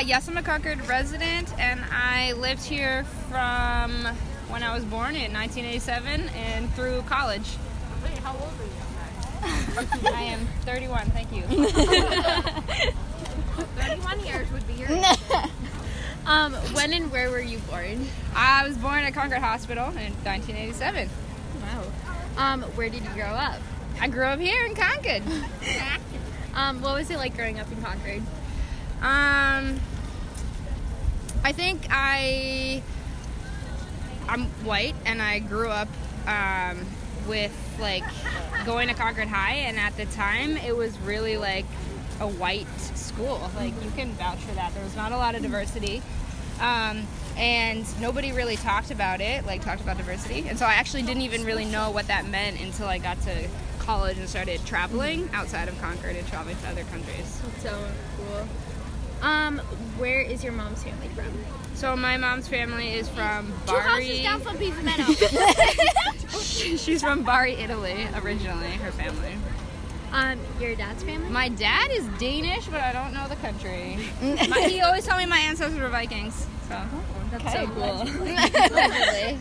Yes, I'm a Concord resident, and I lived here from when I was born in 1987 and through college. Wait, how old are you? I am 31, thank you. 31 years would be your When and where were you born? I was born at Concord Hospital in 1987. Wow. Where did you grow up? I grew up here in Concord. What was it like growing up in Concord? I think I'm white, and I grew up with like going to Concord High, and at the time it was really like a white school. Like, you can vouch for that. There was not a lot of diversity, and nobody really talked about diversity. And so I actually didn't even really know what that meant until I got to college and started traveling outside of Concord and traveling to other countries. That's so cool. Where is your mom's family from? So my mom's family is from Two houses Bari. down from Pisa Meadow. She's from Bari, Italy, originally, her family. Your dad's family? My dad is Danish, but I don't know the country. He always told me my ancestors were Vikings. So That's so cool. Allegedly.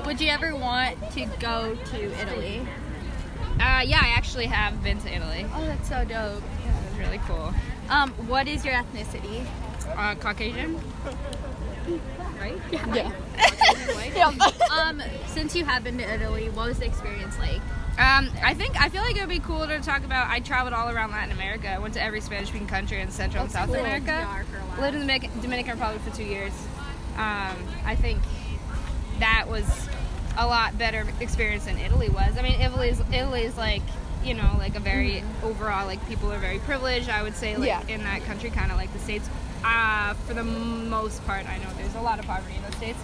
Would you ever want to go to Italy? Yeah, I actually have been to Italy. Oh, that's so dope. Yeah, it was really cool. What is your ethnicity? Caucasian. Right? Yeah. Caucasian white. Since you have been to Italy, what was the experience like? I feel like it would be cool to talk about. I traveled all around Latin America. I went to every Spanish-speaking country in Central and South America. Lived in the Dominican Republic for 2 years. I think that was a lot better experience than Italy was. I mean, Italy's like, you know, like a very overall, like, people are very privileged. I would say, like, in that country, kind of like the States. For the most part, I know there's a lot of poverty in the States,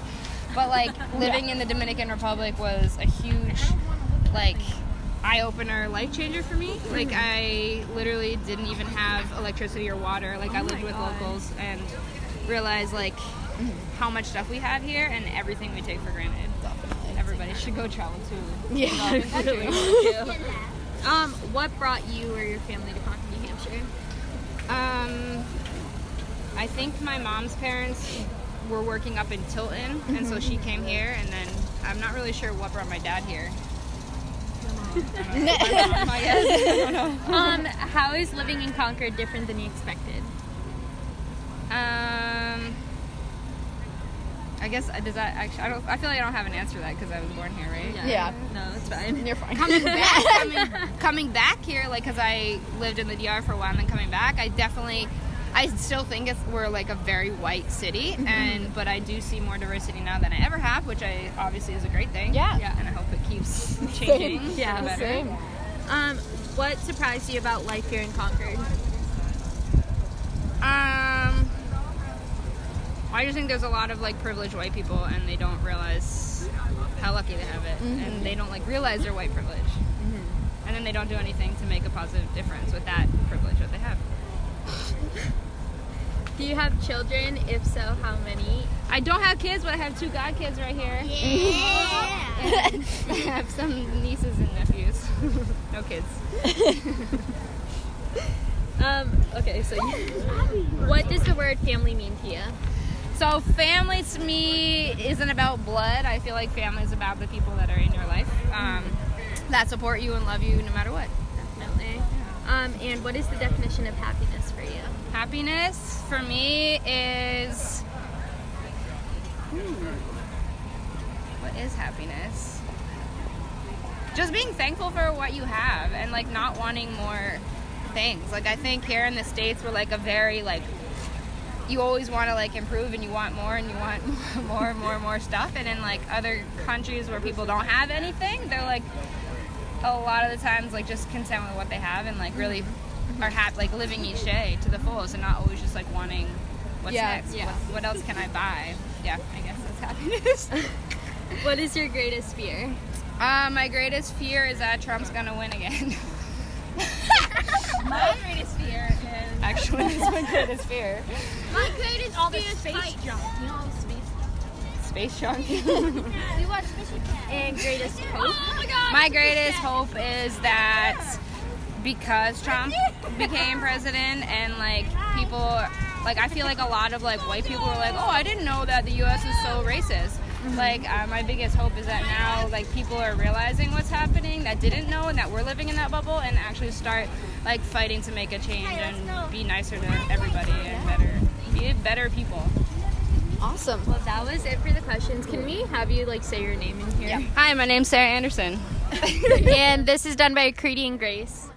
but like living in the Dominican Republic was a huge, like, eye-opener, life changer for me. Like, I literally didn't even have electricity or water. Like, I lived with locals and realized, like, how much stuff we have here and everything we take for granted. Everybody should go travel to developing countries. What brought you or your family to Concord, New Hampshire? I think my mom's parents were working up in Tilton, and so she came here, and then I'm not really sure what brought my dad here. I don't know. How is living in Concord different than you expected? I guess, does that actually, I feel like I don't have an answer to that because I was born here, right? Yeah. No, that's fine. You're fine. Coming back here, like, because I lived in the DR for a while and then coming back, I still think we're like a very white city, but I do see more diversity now than I ever have, which obviously is a great thing. Yeah. And I hope it keeps changing. Yeah, for the better. same. What surprised you about life here in Concord? I just think there's a lot of, like, privileged white people, and they don't realize how lucky they have it, and they don't, like, realize their white privilege, and then they don't do anything to make a positive difference with that privilege that they have. Do you have children? If so, how many? I don't have kids, but I have 2 godkids right here. Yeah. And I have some nieces and nephews. No kids. Okay, so what does the word family mean to you? So family to me isn't about blood. I feel like family is about the people that are in your life, that support you and love you no matter what. Definitely. And what is the definition of happiness for you? Happiness for me is... What is happiness? Just being thankful for what you have and, like, not wanting more things. Like, I think here in the States we're, like, a very, like, you always want to, like, improve, and you want more, and you want more and more and more stuff. And in, like, other countries where people don't have anything, they're, like, a lot of the times, like, just content with what they have and, like, really are happy, like, living each day to the fullest and not always just, like, wanting what's next. Yeah. What else can I buy? Yeah, I guess that's happiness. What is your greatest fear? My greatest fear is that Trump's gonna win again. My greatest fear is... Actually, that's my greatest fear. My greatest all the fear is space heights. junk. You know all the space Space junk. We watch Fishy Cat. And greatest hope? Oh my god! My greatest hope is that because Trump became president and, like, people Like, I feel like a lot of like white people are like, oh, I didn't know that the U.S. is so racist. Like, my biggest hope is that now, like, people are realizing what's happening that didn't know, and that we're living in that bubble, and actually start like fighting to make a change and be nicer to everybody and be better people. Awesome. Well, that was it for the questions. Can we have you like say your name in here? Hi, my name's Sarah Anderson. And this is done by Creedy and Grace.